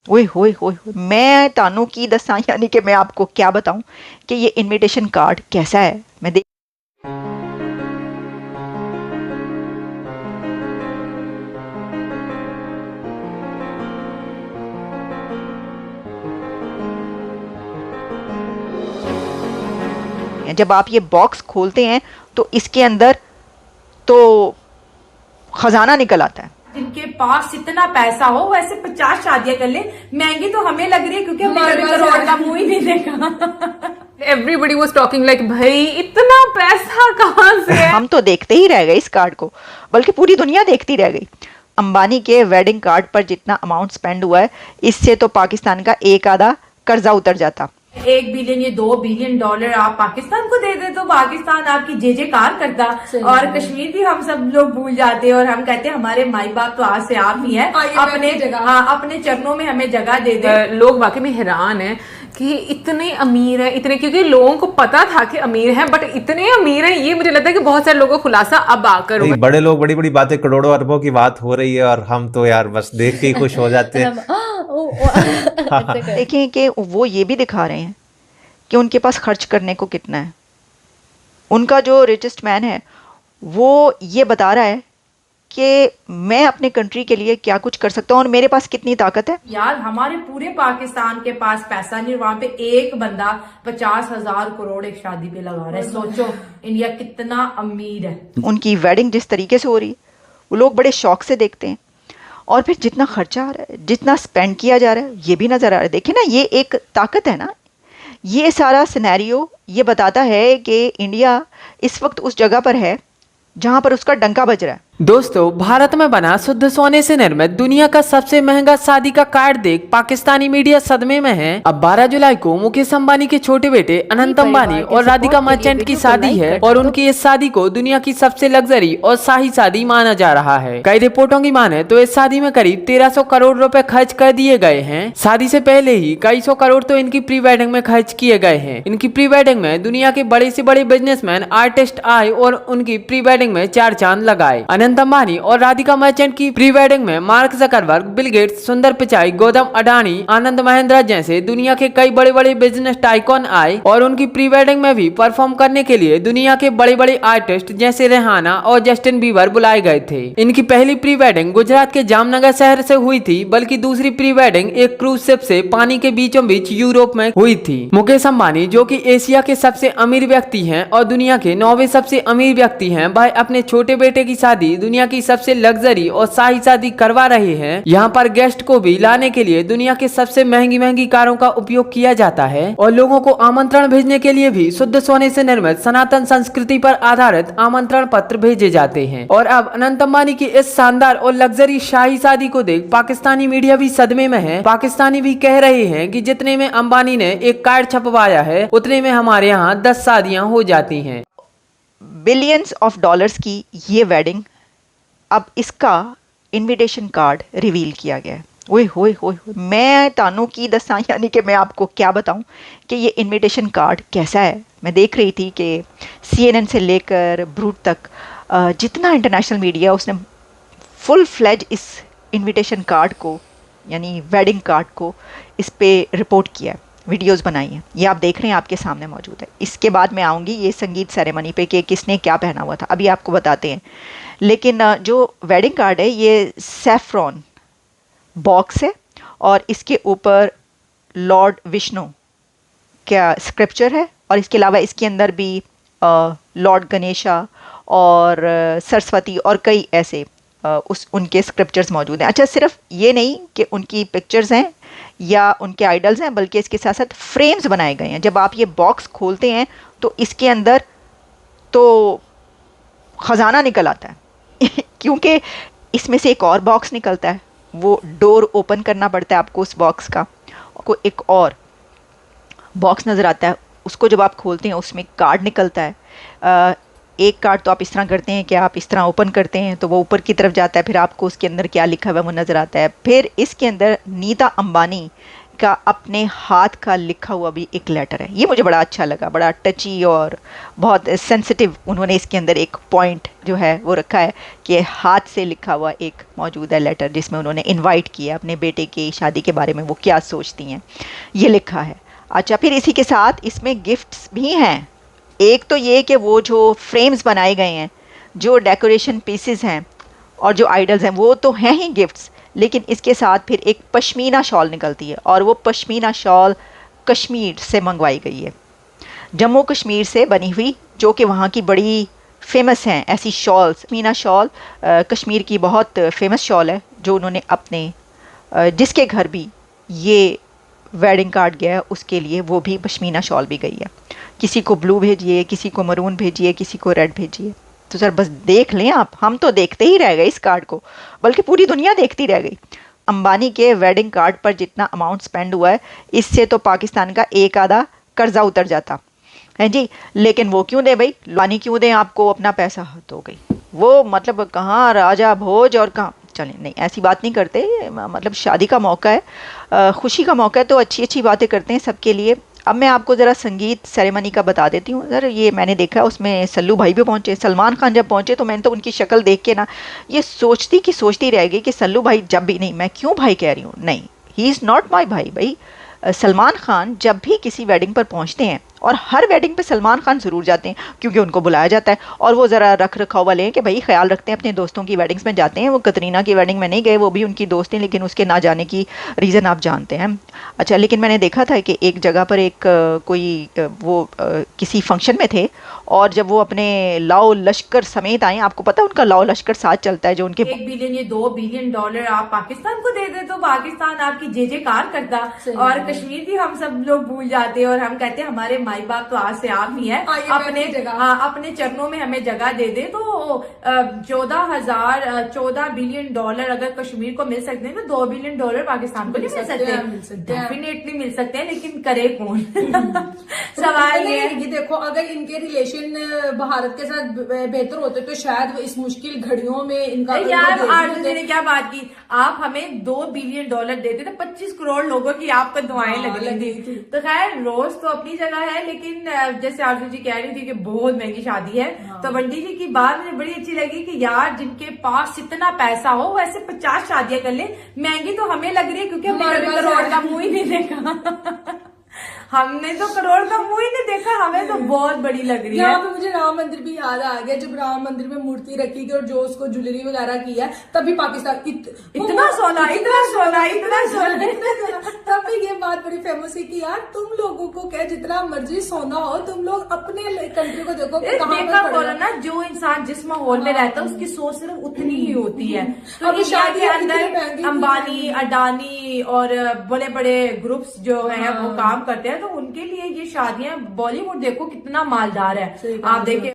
ओए होए होए होए, मैं तानू की दसा यानी कि मैं आपको क्या बताऊं कि ये इनविटेशन कार्ड कैसा है। मैं देख जब आप ये बॉक्स खोलते हैं तो इसके अंदर तो खजाना निकल आता है। जिनके पास इतना पैसा हो वैसे 50 शादियां कर ले। महंगी तो हमें लग रही है क्योंकि हमने कभी करोड़ का मुंह ही नहीं देखा। एवरीबडी वॉज टॉकिंग लाइक भाई इतना पैसा कहाँ से है। हम तो देखते ही रह गए इस कार्ड को, बल्कि पूरी दुनिया देखती रह गई। अंबानी के वेडिंग कार्ड पर जितना अमाउंट स्पेंड हुआ है, इससे तो पाकिस्तान का एक आधा कर्जा उतर जाता। 1 बिलियन या 2 बिलियन डॉलर आप पाकिस्तान को दे दे तो पाकिस्तान आपकी जे जे कार करता। और कश्मीर भी हम सब लोग भूल जाते हैं और हम कहते हैं हमारे माई बाप तो आज से आप ही है, अपने अपने चरणों में हमें जगह दे दे। लोग वाकई में हैरान हैं कि इतने अमीर है, इतने, क्योंकि लोगों को पता था कि अमीर हैं बट इतने अमीर हैं, ये मुझे लगता है कि बहुत सारे लोगों को खुलासा अब आकर हुआ। बड़े लोग बड़ी बड़ी बातें, करोड़ों अरबों की बात हो रही है और हम तो यार बस देख के ही खुश हो जाते हैं। देखें कि वो ये भी दिखा रहे हैं कि उनके पास खर्च करने को कितना है। उनका जो रिचेस्ट मैन है वो ये बता रहा है कि मैं अपने कंट्री के लिए क्या कुछ कर सकता हूँ और मेरे पास कितनी ताकत है। यार हमारे पूरे पाकिस्तान के पास पैसा नहीं, वहां पे एक बंदा 50,000 करोड़ एक शादी पे लगा रहा है। सोचो इंडिया कितना अमीर है। उनकी वेडिंग जिस तरीके से हो रही है वो लोग बड़े शौक से देखते हैं, और फिर जितना खर्चा आ रहा है, जितना स्पेंड किया जा रहा है, ये भी नजर आ रहा है। देखिए ना, ये एक ताकत है ना। ये सारा सिनेरियो ये बताता है कि इंडिया इस वक्त उस जगह पर है जहां पर उसका डंका बज रहा है। दोस्तों, भारत में बना शुद्ध सोने से निर्मित दुनिया का सबसे महंगा शादी का कार्ड देख पाकिस्तानी मीडिया सदमे में है। अब 12 जुलाई को मुकेश अंबानी के छोटे बेटे अनंत अंबानी और राधिका मर्चेंट की शादी है और उनकी इस शादी को दुनिया की सबसे लग्जरी और शाही शादी माना जा रहा है। कई रिपोर्टों की माने तो इस शादी में करीब 1300 करोड़ रुपए खर्च कर दिए गए हैं। शादी से पहले ही कई सौ करोड़ तो इनकी प्री वेडिंग में खर्च किए गए हैं। इनकी प्री वेडिंग में दुनिया के बड़े से बड़े बिजनेसमैन आर्टिस्ट आए और उनकी प्री वेडिंग में 4 चांद लगाए। अनंत अंबानी और राधिका मर्चेंट की प्री वेडिंग में मार्क जकरबर्ग, बिल गेट्स, सुंदर पिचाई, गौतम अडानी, आनंद महिंद्रा जैसे दुनिया के कई बड़े बड़े बिजनेस टाइकॉन आए और उनकी प्री वेडिंग में भी परफॉर्म करने के लिए दुनिया के बड़े बड़े आर्टिस्ट जैसे रेहाना और जस्टिन बीबर बुलाए गए थे। इनकी पहली प्री वेडिंग गुजरात के जामनगर शहर से हुई थी, बल्कि दूसरी प्री वेडिंग एक क्रूज शिप से पानी के बीचों बीच यूरोप में हुई थी। मुकेश अंबानी, जो कि एशिया के सबसे अमीर व्यक्ति हैं और दुनिया के 9वें सबसे अमीर व्यक्ति हैं, वह अपने छोटे बेटे की शादी दुनिया की सबसे लग्जरी और शाही शादी करवा रहे हैं। यहाँ पर गेस्ट को भी लाने के लिए दुनिया के सबसे महंगी महंगी कारों का उपयोग किया जाता है और लोगों को आमंत्रण भेजने के लिए भी शुद्ध सोने से निर्मित सनातन संस्कृति पर आधारित आमंत्रण पत्र भेजे जाते हैं। और अब अनंत अंबानी की इस शानदार और लग्जरी शाही शादी को देख पाकिस्तानी मीडिया भी सदमे में है। पाकिस्तानी भी कह रहे हैं कि जितने में अंबानी ने एक कार्ड छपवाया है उतने में हमारे यहाँ 10 शादियां हो जाती हैं। बिलियंस ऑफ डॉलर्स की ये वेडिंग, अब इसका इनविटेशन कार्ड रिवील किया गया है। ओए होए होए होए, मैं तानू की दसा यानी कि मैं आपको क्या बताऊं कि ये इनविटेशन कार्ड कैसा है। मैं देख रही थी कि CNN से लेकर ब्रूट तक जितना इंटरनेशनल मीडिया, उसने फुल फ्लेज इस इनविटेशन कार्ड को, यानी वेडिंग कार्ड को, इस पे रिपोर्ट किया है, वीडियोस बनाई हैं। ये आप देख रहे हैं, आपके सामने मौजूद है। इसके बाद मैं आऊँगी ये संगीत सेरेमनी पे कि किसने क्या पहना हुआ था, अभी आपको बताते हैं। लेकिन जो वेडिंग कार्ड है ये सैफ्रॉन बॉक्स है और इसके ऊपर लॉर्ड विष्णु का स्क्रिप्चर है और इसके अलावा इसके अंदर भी लॉर्ड गणेशा और सरस्वती और कई ऐसे उनके स्क्रिप्चर्स मौजूद हैं। अच्छा, सिर्फ ये नहीं कि उनकी पिक्चर्स हैं या उनके आइडल्स हैं, बल्कि इसके साथ साथ फ्रेम्स बनाए गए हैं। जब आप ये बॉक्स खोलते हैं तो इसके अंदर तो ख़जाना निकल आता है क्योंकि इसमें से एक और बॉक्स निकलता है, वो डोर ओपन करना पड़ता है आपको उस बॉक्स का। आपको एक और बॉक्स नज़र आता है, उसको जब आप खोलते हैं उसमें कार्ड निकलता है। एक कार्ड तो आप इस तरह करते हैं कि आप इस तरह ओपन करते हैं तो वो ऊपर की तरफ जाता है, फिर आपको उसके अंदर क्या लिखा हुआ है वो नज़र आता है। फिर इसके अंदर नीता अंबानी का अपने हाथ का लिखा हुआ भी एक लेटर है। ये मुझे बड़ा अच्छा लगा, बड़ा टची और बहुत सेंसिटिव उन्होंने इसके अंदर एक पॉइंट जो है वो रखा है कि हाथ से लिखा हुआ एक मौजूद है लेटर, जिसमें उन्होंने इनवाइट किया अपने बेटे की शादी के बारे में वो क्या सोचती हैं, ये लिखा है। अच्छा, फिर इसी के साथ इसमें गिफ्ट्स भी हैं। एक तो ये कि वो जो फ्रेम्स बनाए गए हैं, जो डेकोरेशन पीसेस हैं और जो आइडल्स हैं, वो तो हैं ही गिफ्ट्स, लेकिन इसके साथ फिर एक पश्मीना शॉल निकलती है, और वो पश्मीना शॉल कश्मीर से मंगवाई गई है, जम्मू कश्मीर से बनी हुई, जो कि वहाँ की बड़ी फेमस हैं ऐसी शॉल्स। पश्मीना शॉल कश्मीर की बहुत फेमस शॉल है, जो उन्होंने अपने जिसके घर भी ये वेडिंग कार्ड गया है उसके लिए वो भी पश्मीना शॉल भी गई है। किसी को ब्लू भेजिए, किसी को मरून भेजिए, किसी को रेड भेजिए। तो सर बस देख लें आप, हम तो देखते ही रह गए इस कार्ड को, बल्कि पूरी दुनिया देखती रह गई। अंबानी के वेडिंग कार्ड पर जितना अमाउंट स्पेंड हुआ है, इससे तो पाकिस्तान का एक आधा कर्जा उतर जाता है जी। लेकिन वो क्यों दे भाई, अंबानी क्यों दें आपको अपना पैसा? हद हो गई वो, मतलब कहाँ राजा भोज और कहाँ। चलें, नहीं ऐसी बात नहीं करते, मतलब शादी का मौका है, खुशी का मौका है, तो अच्छी अच्छी बातें करते हैं सबके लिए। अब मैं आपको ज़रा संगीत सेरेमनी का बता देती हूँ। सर ये मैंने देखा, उसमें सल्लू भाई भी पहुँचे, सलमान खान जब पहुँचे तो मैंने तो उनकी शक्ल देख के ना ये सोचती रह गई कि सल्लू भाई जब भी, नहीं मैं क्यों भाई कह रही हूँ, नहीं ही इज़ नॉट माई भाई। भाई सलमान खान जब भी किसी वेडिंग पर पहुँचते हैं, और हर वेडिंग पे सलमान खान ज़रूर जाते हैं क्योंकि उनको बुलाया जाता है, और वो ज़रा रख रखाव वाले हैं कि भाई ख्याल रखते हैं अपने दोस्तों की वेडिंग्स में जाते हैं। वो कतरीना की वेडिंग में नहीं गए, वो भी उनकी दोस्त हैं, लेकिन उसके ना जाने की रीज़न आप जानते हैं। अच्छा, लेकिन मैंने देखा था कि एक जगह पर एक किसी फंक्शन में थे, और जब वो अपने लाओ लश्कर समेत आए, आपको पता है उनका लाओ लश्कर साथ चलता है जो उनके 1 बिलियन या 2 बिलियन डॉलर आप पाकिस्तान को दे दे तो पाकिस्तान आपकी जे कार करता, और कश्मीर भी हम सब लोग भूल जाते हैं, और हम कहते हैं हमारे माई बाप तो आज से आप ही है, अपने चरणों में हमें जगह दे दे। तो 14 बिलियन डॉलर अगर कश्मीर को मिल सकते हैं तो 2 बिलियन डॉलर पाकिस्तान को नहीं मिल सकते? डेफिनेटली मिल सकते हैं, लेकिन करे कौन? सवाल ये देखो, अगर इनके रिलेशन भारत के साथ बेहतर होते तो शायद इस मुश्किल घड़ियों में इनका। यार आरजू जी ने क्या बात की, आप हमें 2 बिलियन डॉलर देते तो 25 करोड़ लोगों की आपको दुआएं लग रही थी। तो खैर रोज तो अपनी जगह है, लेकिन जैसे आरजू जी कह रही थी कि बहुत महंगी शादी है, तो बंटी जी की बात मुझे बड़ी अच्छी लगी कि यार जिनके पास इतना पैसा हो वैसे 50 शादियां कर ले। महंगी तो हमें लग रही है क्योंकि हमने कभी करोड़ का मुंह ही नहीं देखा। हमने तो करोड़ का मुंह ही नहीं देखा, हमें तो बहुत बड़ी लग रही है। यहाँ पे मुझे राम मंदिर भी याद आ गया, जब राम मंदिर में मूर्ति रखी थी और जो उसको ज्वेलरी वगैरह की है, तभी पाकिस्तान इतना सोना तब भी ये बात बड़ी फेमस है कि यार तुम लोगों को क्या जितना मर्जी सोना हो, तुम लोग अपने कंट्री को देखो। देखा बोला ना, जो इंसान जिस माहौल में रहता है उसकी सोच सिर्फ उतनी ही होती है। तो इंडिया के अंदर अंबानी, अडानी और बड़े बड़े ग्रुप्स जो है वो काम करते हैं, तो उनके लिए ये शादियां, बॉलीवुड देखो कितना मालदार है, आप देखें।